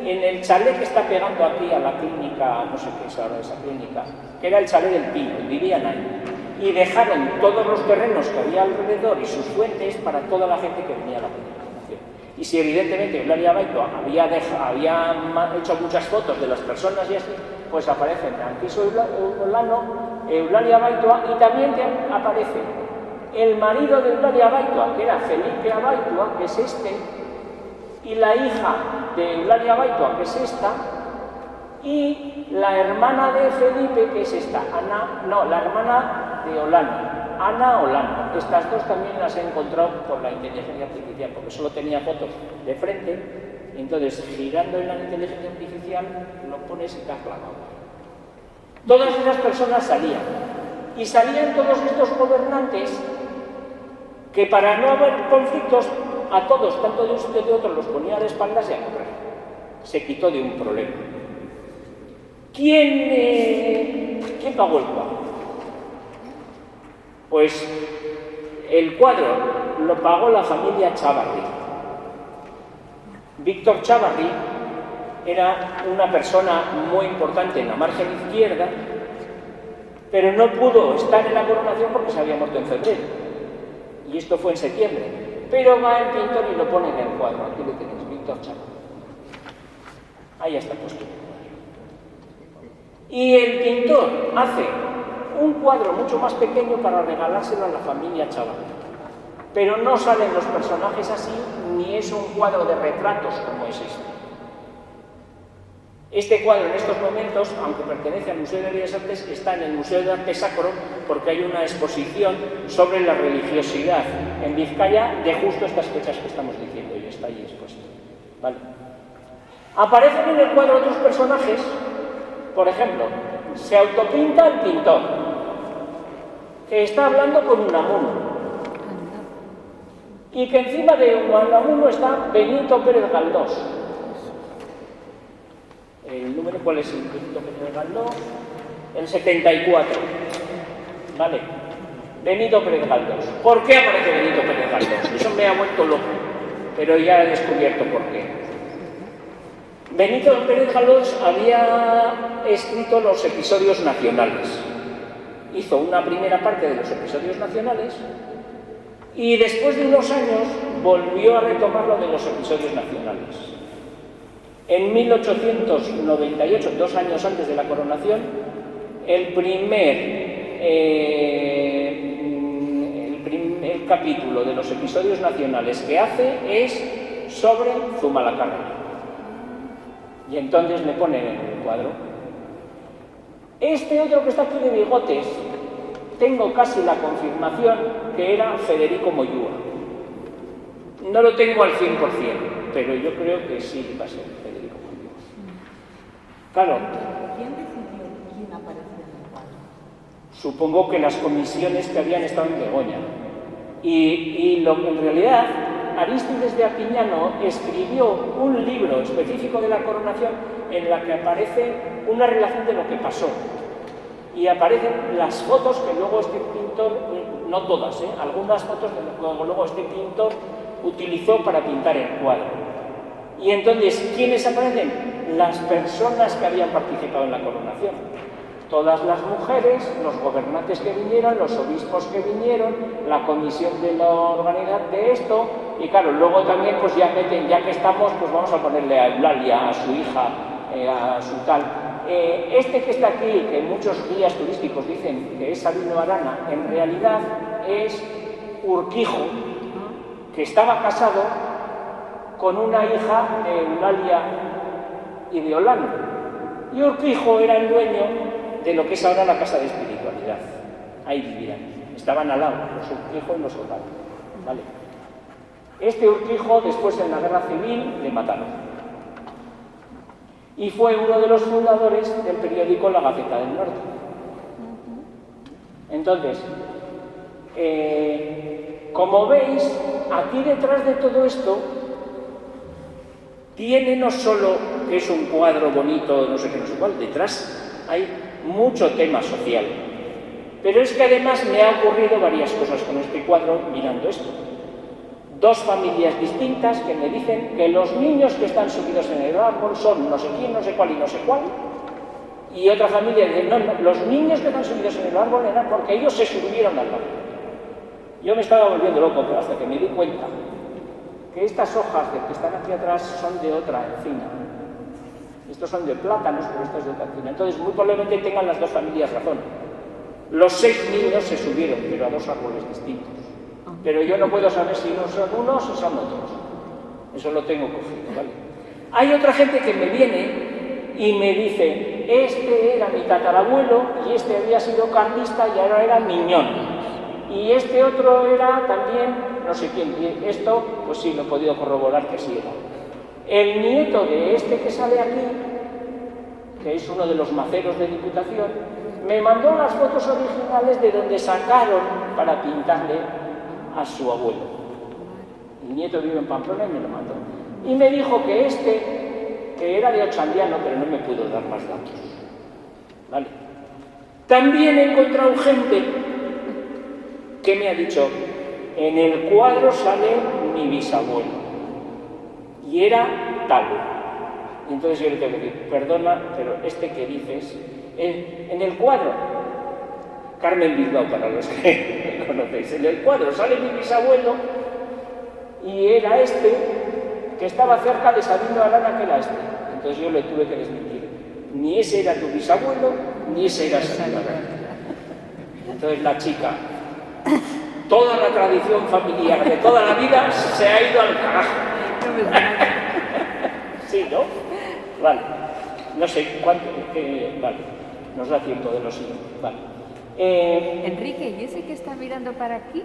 en el chalet que está pegando aquí a la clínica, no sé qué es ahora esa clínica, que era el chalet del Pino, y vivían ahí. Y dejaron todos los terrenos que había alrededor y sus fuentes para toda la gente que venía a la peregrinación. Y si evidentemente Eulalia Gaitua había hecho muchas fotos de las personas y así, pues aparecen Narciso Olano, Eulalia Gaitua, y también aparece el marido de Eulalia Gaitua, que era Felipe Gaitua, que es este, y la hija de Eulalia Gaitua, que es esta, y la hermana de Felipe, que es esta, la hermana de Olano, Ana Olano. Estas dos también las he encontrado por la inteligencia artificial, porque solo tenía fotos de frente, y entonces girando en la inteligencia artificial lo pones y te has clavado. Todas esas personas salían, y salían todos estos gobernantes que para no haber conflictos a todos, tanto de un sitio de otro, los ponía de espaldas y a correr. Se quitó de un problema. ¿Quién pagó el cuadro? Pues el cuadro lo pagó la familia Chávarri. Víctor Chávarri era una persona muy importante en la margen izquierda, pero no pudo estar en la coronación porque se había muerto en febrero. Y esto fue en septiembre. Pero va el pintor y lo pone en el cuadro. Aquí lo tenéis, Víctor Chávarri. Ahí está puesto. Y el pintor hace un cuadro mucho más pequeño para regalárselo a la familia Chaval. Pero no salen los personajes así, ni es un cuadro de retratos como es este. Este cuadro en estos momentos, aunque pertenece al Museo de Bellas Artes, está en el Museo de Arte Sacro porque hay una exposición sobre la religiosidad en Vizcaya de justo estas fechas que estamos diciendo y está ahí expuesto. ¿Vale? Aparecen en el cuadro otros personajes, por ejemplo, se autopinta el pintor, que está hablando con Unamuno, y que encima de Unamuno está Benito Pérez Galdós. ¿El número cuál es el Benito Pérez Galdós? El 74. ¿Vale? Benito Pérez Galdós. ¿Por qué aparece Benito Pérez Galdós? Eso me ha vuelto loco, pero ya he descubierto por qué. Benito Pérez Galdós había escrito los episodios nacionales. Hizo una primera parte de los episodios nacionales y después de unos años volvió a retomar lo de los episodios nacionales. En 1898, 2 años antes de la coronación, el capítulo de los episodios nacionales que hace es sobre Zumalacárregui. Y entonces le ponen en el cuadro. Este otro que está aquí de bigotes, tengo casi la confirmación que era Federico Moyúa. No lo tengo al 100%, pero yo creo que sí va a ser Federico Moyúa. Claro. ¿Quién decidió quién aparece en el cuadro? Supongo que las comisiones que habían estado en Begoña. Y en realidad, Arístides de Apiñano escribió un libro específico de la coronación en la que aparece una relación de lo que pasó. Y aparecen las fotos que luego este pintor, no todas, algunas fotos de lo que luego este pintor utilizó para pintar el cuadro. Y entonces, ¿quiénes aparecen? Las personas que habían participado en la coronación. Todas las mujeres, los gobernantes que vinieron, los obispos que vinieron, la comisión de la organidad de esto, y claro, luego también pues ya meten, ya que estamos, pues vamos a ponerle a Eulalia, a su hija, a su tal. Este que está aquí, que muchos guías turísticos dicen que es Sabino Arana, en realidad es Urquijo, que estaba casado con una hija de Eulalia y de Olano. Y Urquijo era el dueño de lo que es ahora la Casa de Espiritualidad. Ahí vivían. Estaban al lado, los Urquijo y los Olano. ¿Vale? Este Urquijo, después en la Guerra Civil, le mataron. Y fue uno de los fundadores del periódico La Gaceta del Norte. Entonces, como veis, aquí detrás de todo esto, tiene no solo que es un cuadro bonito, no sé qué, no sé cuál, detrás hay mucho tema social. Pero es que además me ha ocurrido varias cosas con este cuadro mirando esto. 2 familias distintas que me dicen que los niños que están subidos en el árbol son no sé quién, no sé cuál y no sé cuál. Y otra familia dice, no, los niños que están subidos en el árbol eran porque ellos se subieron al árbol. Yo me estaba volviendo loco, pero hasta que me di cuenta que estas hojas que están aquí atrás son de otra encina. Estos son de plátanos, pero estos de otra encina. Entonces, muy probablemente tengan las 2 familias razón. Los 6 niños se subieron, pero a 2 árboles distintos. Pero yo no puedo saber si no son unos o son otros. Eso lo tengo cogido, ¿vale? Hay otra gente que me viene y me dice, este era mi tatarabuelo y este había sido carlista y ahora era Miñón. Y este otro era también, no sé quién. Y esto, pues sí, lo he podido corroborar que sí era. El nieto de este que sale aquí, que es uno de los maceros de Diputación, me mandó las fotos originales de donde sacaron para pintarle a su abuelo. El nieto vive en Pamplona y me lo mandó. Y me dijo que este, que era de Ochandiano, pero no me pudo dar más datos. ¿Vale? También he encontrado gente que me ha dicho, en el cuadro sale mi bisabuelo. Y era tal. Y entonces yo le tengo que decir, perdona, pero este que dices, en el cuadro, Carmen Bilbao, para los que me conocéis, en el cuadro sale mi bisabuelo y era este que estaba cerca de Sabino Arana, que era este. Entonces yo le tuve que desmentir. Ni ese era tu bisabuelo, ni ese era Santibáñez. Entonces la chica, toda la tradición familiar de toda la vida se ha ido al carajo. Sí, ¿no? Vale. No sé cuánto... vale. Nos da tiempo de lo siguiente. Vale. Enrique, ¿y ese que está mirando para aquí?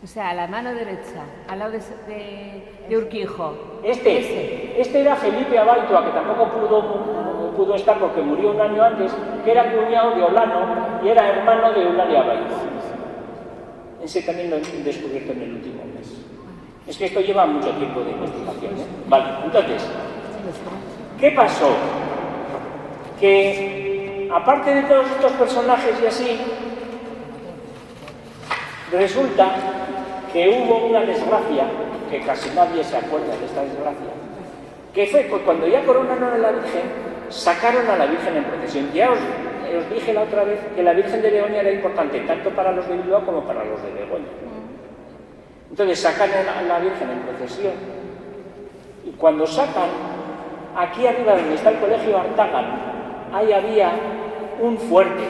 O sea, a la mano derecha, al lado de Urquijo. Este era Felipe Abaitua, que tampoco pudo estar porque murió un año antes, que era cuñado de Olano y era hermano de Eulalia Abaitua. Ese también lo he descubierto en el último mes. Es que esto lleva mucho tiempo de investigación, ¿eh? Vale, entonces, ¿qué pasó? Que, aparte de todos estos personajes y así, resulta que hubo una desgracia, que casi nadie se acuerda de esta desgracia, que fue cuando ya coronaron a la Virgen, sacaron a la Virgen en procesión. Ya os dije la otra vez que la Virgen de Begoña era importante tanto para los de Bilbao como para los de Begoña. Entonces sacan a la Virgen en procesión y cuando sacan, aquí arriba donde está el colegio Artagan, ahí había un fuerte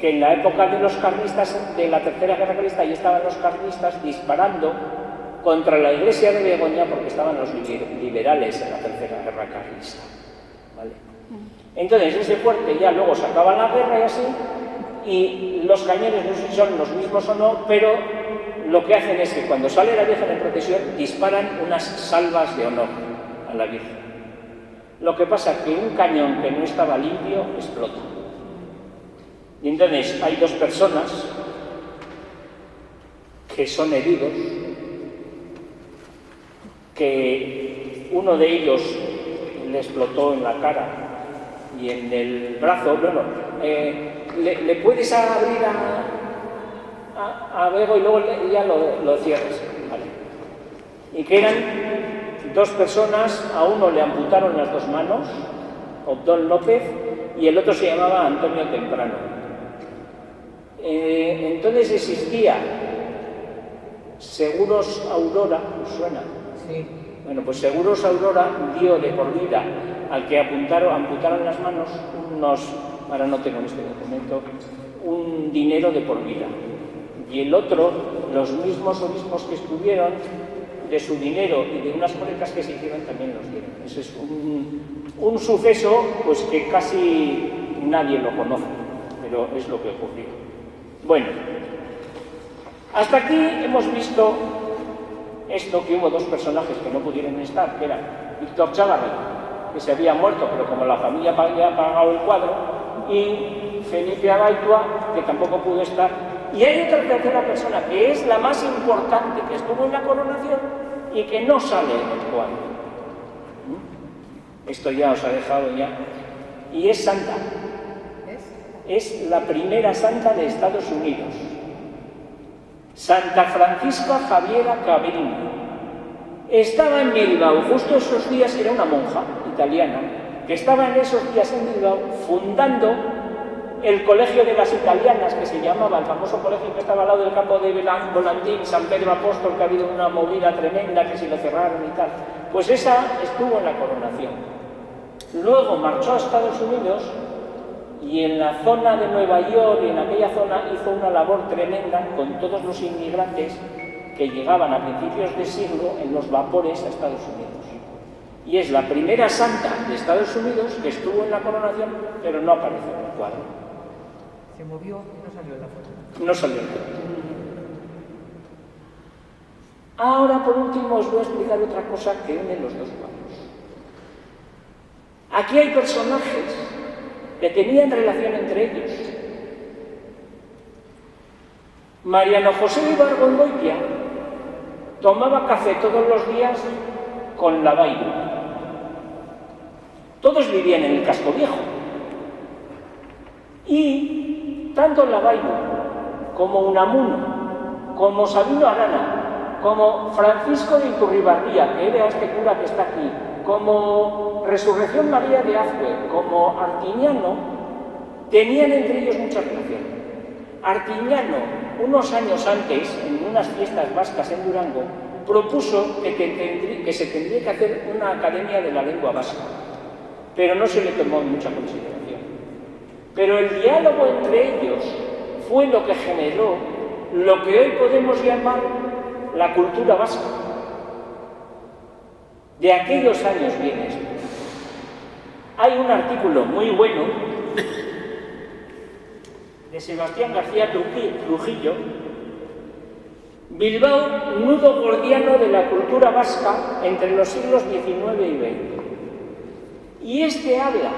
que en la época de los carlistas, de la Tercera Guerra Carlista, ahí estaban los carlistas disparando contra la iglesia de Begoña porque estaban los liberales en la Tercera Guerra Carlista. ¿Vale? Entonces ese fuerte ya luego se acaba la guerra y así, y los cañones no sé si son los mismos o no, pero lo que hacen es que cuando sale la Virgen en procesión disparan unas salvas de honor a la Virgen. Lo que pasa es que un cañón que no estaba limpio explota. Y entonces hay dos personas que son heridos, que uno de ellos le explotó en la cara y en el brazo. Bueno, le puedes abrir a Bego y luego ya lo cierras, ¿vale? Y que eran dos personas, a uno le amputaron las dos manos, Obdón López, y el otro se llamaba Antonio Temprano. Entonces existía Seguros Aurora, ¿os suena? Sí. Bueno, pues Seguros Aurora dio de por vida al que amputaron las manos ahora no tengo en este documento, un dinero de por vida. Y el otro, los mismos obispos que estuvieron, de su dinero y de unas colectas que se hicieron también los dieron. Ese es un suceso pues que casi nadie lo conoce, pero es lo que ocurrió. Bueno, hasta aquí hemos visto esto, que hubo dos personajes que no pudieron estar, que eran Víctor Chávarri, que se había muerto, pero como la familia había pagado el cuadro, y Felipe Abaitua, que tampoco pudo estar. Y hay otra tercera persona, que es la más importante, que estuvo en la coronación y que no sale en el cuadro. Esto ya os ha dejado ya. Y es santa. Es la primera santa de Estados Unidos. Santa Francisca Javiera Cabrini. Estaba en Bilbao, justo esos días, era una monja italiana, que estaba en esos días en Bilbao fundando el colegio de las italianas, que se llamaba, el famoso colegio que estaba al lado del campo de Volantín, San Pedro Apóstol, que ha habido una movida tremenda, que se lo cerraron y tal. Pues esa estuvo en la coronación. Luego marchó a Estados Unidos y en la zona de Nueva York y en aquella zona hizo una labor tremenda con todos los inmigrantes que llegaban a principios de siglo en los vapores a Estados Unidos. Y es la primera santa de Estados Unidos que estuvo en la coronación, pero no apareció en el cuadro. Se movió y no salió en la foto. No salió en la foto. Ahora, por último, os voy a explicar otra cosa que une los dos cuadros. Aquí hay personajes que tenían relación entre ellos. Mariano José de Ibargüengoitia tomaba café todos los días con la Baibu. Todos vivían en el Casco Viejo. Y tanto la Baibu como Unamuno, como Sabino Arana, como Francisco de Iturribarría, que era este cura que está aquí, como Resurrección María de Azcue, como Artiñano, tenían entre ellos mucha relación. Artiñano, unos años antes, en unas fiestas vascas en Durango, propuso que se tendría que hacer una academia de la lengua vasca. pero no se le tomó mucha consideración. Pero el diálogo entre ellos fue lo que generó lo que hoy podemos llamar la cultura vasca. De aquellos años viene esto. Hay un artículo muy bueno de Sebastián García Trujillo, Bilbao, nudo gordiano de la cultura vasca entre los siglos XIX y XX. Y este habla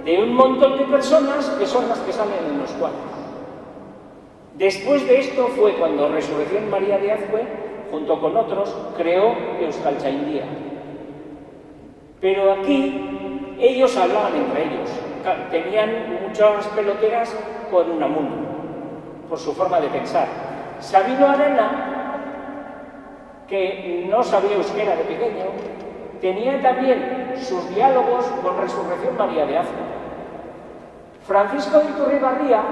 de un montón de personas que son las que salen en los cuadros. Después de esto fue cuando Resurrección María de Azcue, junto con otros, creó Euskaltzaindia. Pero aquí ellos hablaban entre ellos, tenían muchas peloteras con Unamuno, por su forma de pensar. Sabino Arana, que no sabía euskera de pequeño, tenía también sus diálogos con Resurrección María de Azcue. Francisco de Iturribarría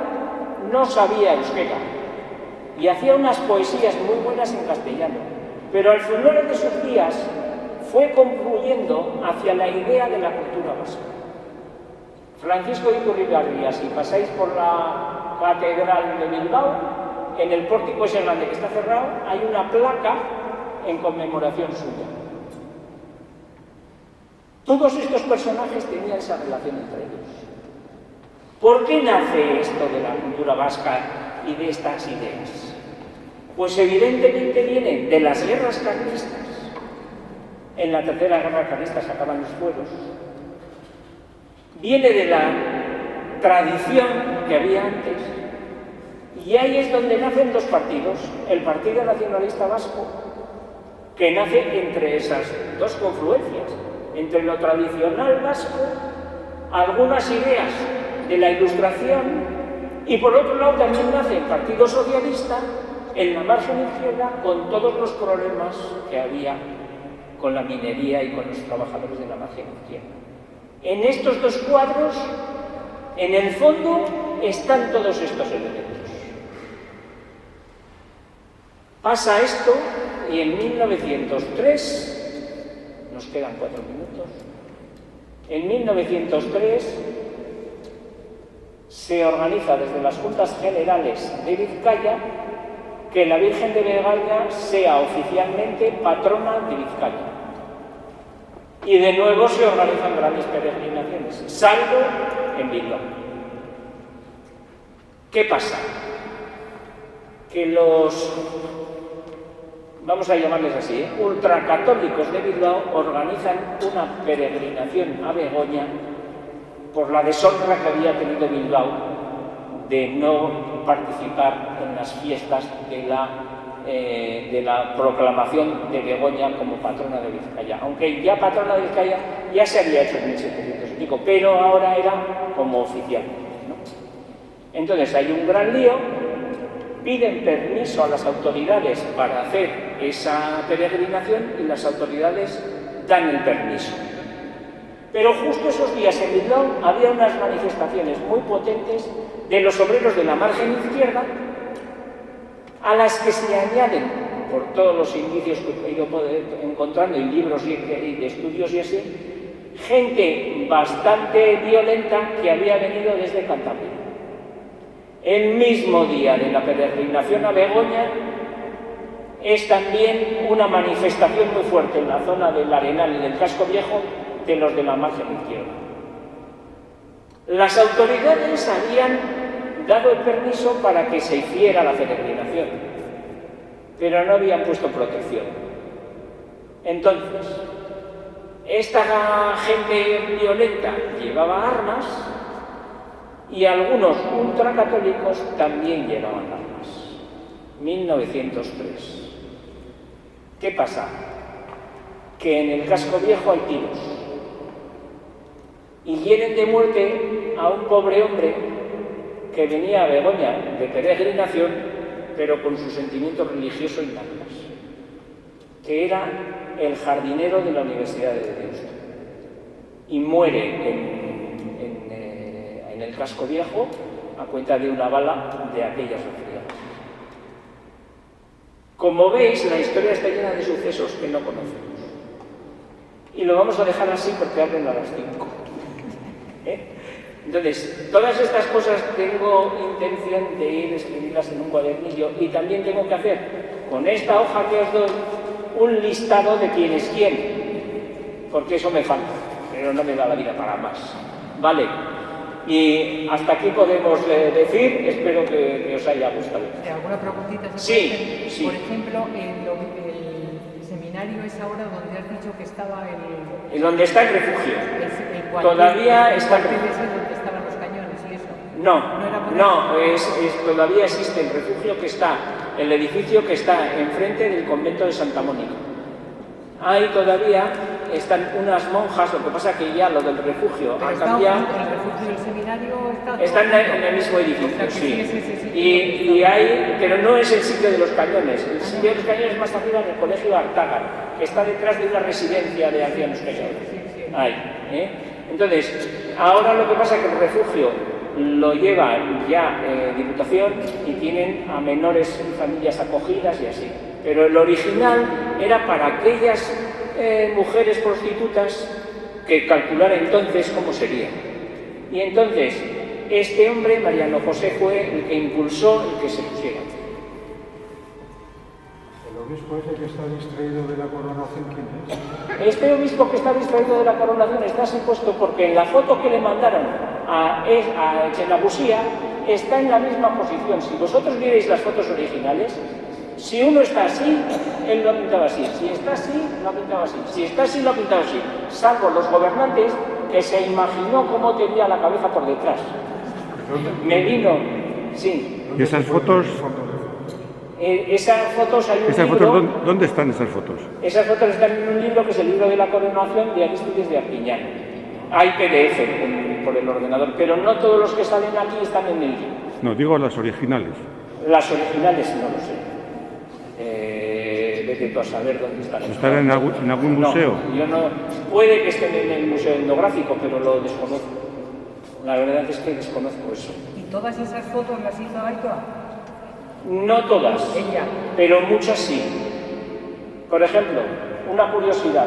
no sabía euskera y hacía unas poesías muy buenas en castellano, pero al final de sus días fue concluyendo hacia la idea de la cultura vasca. Francisco de Iturribarría, si pasáis por la Catedral de Bilbao, en el pórtico ese grande que está cerrado, hay una placa en conmemoración suya. Todos estos personajes tenían esa relación entre ellos. ¿Por qué nace esto de la cultura vasca y de estas ideas? Pues evidentemente viene de las guerras carlistas. En la tercera guerra carlista se acaban los fueros. Viene de la tradición que había antes. Y ahí es donde nacen dos partidos. El Partido Nacionalista Vasco, que nace entre esas dos confluencias, entre lo tradicional vasco, algunas ideas de la Ilustración, y por otro lado también nace el Partido Socialista en la margen izquierda, con todos los problemas que había con la minería y con los trabajadores de la margen izquierda. En estos dos cuadros, en el fondo, están todos estos elementos. Pasa esto y en 1903, nos quedan 4 minutos, en 1903 se organiza desde las Juntas Generales de Vizcaya que la Virgen de Begalda sea oficialmente patrona de Vizcaya. Y de nuevo se organizan grandes peregrinaciones, salvo en Bilbao. ¿Qué pasa? Que los, vamos a llamarles así, ultracatólicos de Bilbao organizan una peregrinación a Begoña por la deshonra que había tenido Bilbao de no participar en las fiestas de la proclamación de Begoña como patrona de Vizcaya. Aunque ya patrona de Vizcaya ya se había hecho en 1700 y pico, pero ahora era como oficial, ¿no? Entonces hay un gran lío, piden permiso a las autoridades para hacer esa peregrinación y las autoridades dan el permiso. Pero justo esos días en Bilbao había unas manifestaciones muy potentes de los obreros de la margen izquierda, a las que se añaden, por todos los indicios que he ido encontrando en libros y de estudios y así, gente bastante violenta que había venido desde Cantabria. El mismo día de la peregrinación a Begoña es también una manifestación muy fuerte en la zona del Arenal y del Casco Viejo de los de la margen izquierda. Las autoridades habían dado el permiso para que se hiciera la peregrinación, pero no habían puesto protección. Entonces, esta gente violenta llevaba armas y algunos ultracatólicos también llevaban armas. 1903. ¿Qué pasa? Que en el Casco Viejo hay tiros y hieren de muerte a un pobre hombre que venía a Begoña de peregrinación, pero con su sentimiento religioso intactos, que era el jardinero de la Universidad de Deusto, y muere en el Casco Viejo a cuenta de una bala de aquellas refriadas. Como veis, la historia está llena de sucesos que no conocemos. Y lo vamos a dejar así porque abren a las 5. Entonces, todas estas cosas tengo intención de ir a escribirlas en un cuadernillo y también tengo que hacer con esta hoja que os doy un listado de quién es quién, porque eso me falta, pero no me da la vida para más. Vale, y hasta aquí podemos decir, espero que os haya gustado. ¿Alguna preguntita? Sí, sí. Por ejemplo, el seminario es ahora donde has dicho que estaba el... En donde está el refugio. El cuartel, Todavía está el cuartel refugio. ese donde estaban los cañones y eso. No, todavía existe el refugio que está, el edificio que está enfrente del convento de Santa Mónica. Ahí todavía están unas monjas, lo que pasa que ya lo del refugio ha cambiado. ¿El refugio y el seminario están en el mismo edificio, sí. Y hay, pero no es el sitio de los cañones. El sitio de los cañones es más arriba en el colegio Artágar, que está detrás de una residencia de ancianos cañones. Ahí, Entonces, ahora lo que pasa es que el refugio lo lleva ya Diputación y tienen a menores familias acogidas y así. Pero el original era para aquellas mujeres prostitutas que calculara entonces cómo sería. Y entonces, este hombre, Mariano José, fue el que impulsó el que se pusiera. ¿El obispo ese que está distraído de la coronación quién es? Este obispo que está distraído de la coronación está así puesto porque en la foto que le mandaron a Echenabusía está en la misma posición. Si vosotros vierais las fotos originales, si uno está así, él lo ha pintado así. Si está así, lo ha pintado así. Si está así, lo ha pintado así. Salvo los gobernantes que se imaginó cómo tenía la cabeza por detrás. Me vino, sí. ¿Y esas fotos? Esas fotos hay un ¿Esas libro, fotos dónde están esas fotos? Esas fotos están en un libro que es el libro de la coronación de Arístides de Arpiñán. Hay PDF por el ordenador, pero no todos los que salen aquí están en el libro. No, digo las originales. Las originales no lo sé. Vete tú a saber dónde están. ¿Están en algún museo? No, yo no. Puede que estén en el Museo Etnográfico, pero lo desconozco. La verdad es que desconozco eso. ¿Y todas esas fotos las hizo Aitoa? No todas, Ella. pero muchas sí. Por ejemplo, una curiosidad.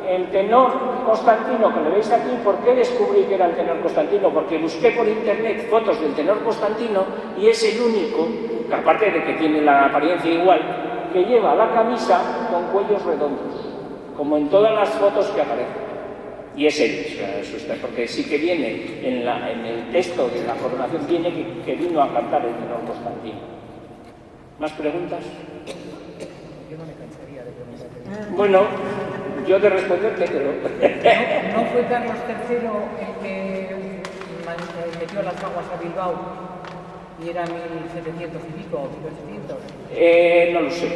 El tenor Constantino, que le veis aquí, ¿por qué descubrí que era el tenor Constantino? Porque busqué por internet fotos del tenor Constantino y es el único, que aparte de que tiene la apariencia igual, que lleva la camisa con cuellos redondos, como en todas las fotos que aparecen. Y es él, porque sí que viene en el texto de la coronación, viene que vino a cantar el tenor Constantino. ¿Más preguntas? Yo no me cansaría de preguntar. Bueno, yo de responderte, pero... ¿No fue Carlos III el que metió las aguas a Bilbao y era 1700 y pico o 1800? No lo sé.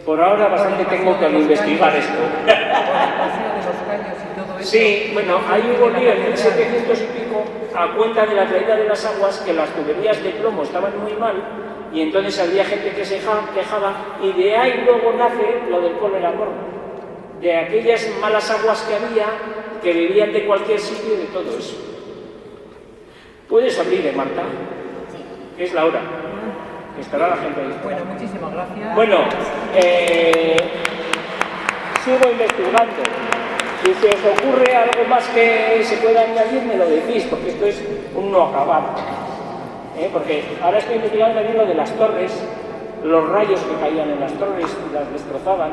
Por ahora bastante tengo que investigar esto. Por el paseo de los caños y todo eso. Sí, bueno, ahí hubo lío en 1700 y pico a cuenta de la traída de las aguas, que las tuberías de plomo estaban muy mal y entonces había gente que se quejaba y de ahí luego nace lo del cólera morbo. De aquellas malas aguas que había, que bebían de cualquier sitio y de todo eso. ¿Puedes abrir, Marta? Sí. Es la hora. Estará la gente ahí. Bueno, muchísimas gracias. Bueno, sigo investigando. Si se os ocurre algo más que se pueda añadir, me lo decís, porque esto es un no acabar. Porque ahora estoy investigando también lo de las torres, los rayos que caían en las torres y las destrozaban.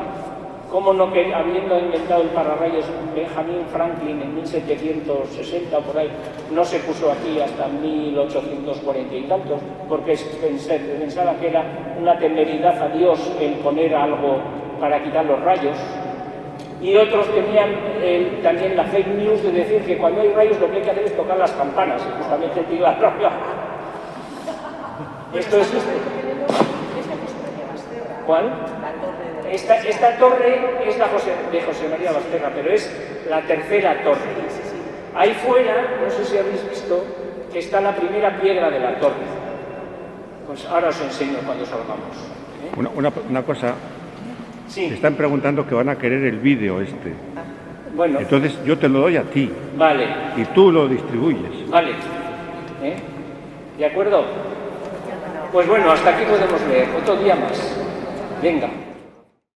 Cómo no, que habiendo inventado el pararrayos Benjamin Franklin en 1760 por ahí, no se puso aquí hasta 1840 y tantos, porque pensaba que era una temeridad a Dios el poner algo para quitar los rayos. Y otros tenían también la fake news de decir que cuando hay rayos lo que hay que hacer es tocar las campanas, y justamente te iba a rabia. Esto es... ¿Cuál? Esta torre es la de José María Basterra, pero es la tercera torre. Ahí fuera, no sé si habéis visto, que está la primera piedra de la torre. Pues ahora os enseño cuando salgamos. Una cosa, sí. Están preguntando que van a querer el vídeo este. Bueno. Entonces yo te lo doy a ti. Vale. Y tú lo distribuyes. Vale. ¿De acuerdo? Pues bueno, hasta aquí podemos leer. Otro día más. Venga.